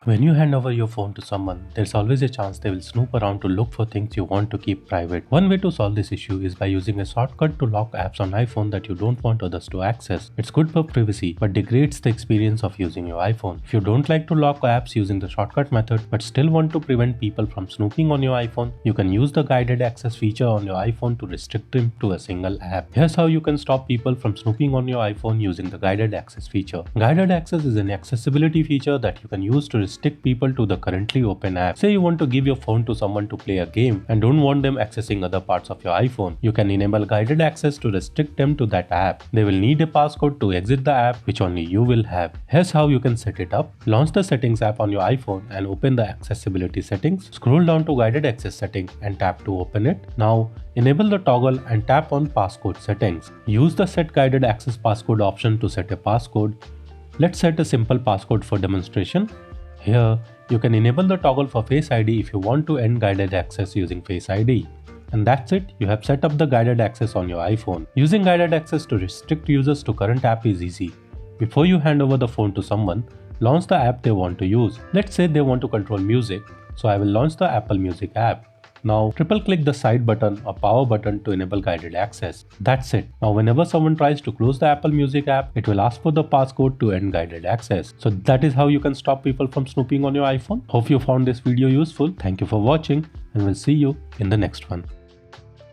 When you hand over your phone to someone, there's always a chance they will snoop around to look for things you want to keep private. One way to solve this issue is by using a shortcut to lock apps on iPhone that you don't want others to access. It's good for privacy, but degrades the experience of using your iPhone. If you don't like to lock apps using the shortcut method, but still want to prevent people from snooping on your iPhone, you can use the guided access feature on your iPhone to restrict them to a single app. Here's how you can stop people from snooping on your iPhone using the guided access feature. Guided access is an accessibility feature that you can use to restrict people to the currently open app. Say you want to give your phone to someone to play a game and don't want them accessing other parts of your iPhone. You can enable guided access to restrict them to that app. They will need a passcode to exit the app, which only you will have. Here's how you can set it up. Launch the settings app on your iPhone and open the accessibility settings. Scroll down to guided access setting and tap to open it. Now enable the toggle and tap on passcode settings. Use the set guided access passcode option to set a passcode. Let's set a simple passcode for demonstration. Here, you can enable the toggle for Face ID if you want to end guided access using Face ID. And that's it, you have set up the guided access on your iPhone. Using guided access to restrict users to current app is easy. Before you hand over the phone to someone, launch the app they want to use. Let's say they want to control music, so I will launch the Apple Music app. Now triple click the side button or power button to enable guided access. That's it. Now whenever someone tries to close the Apple Music app, it will ask for the passcode to end guided access. So that is how you can stop people from snooping on your iPhone. Hope you found this video useful. Thank you for watching and we'll see you in the next one.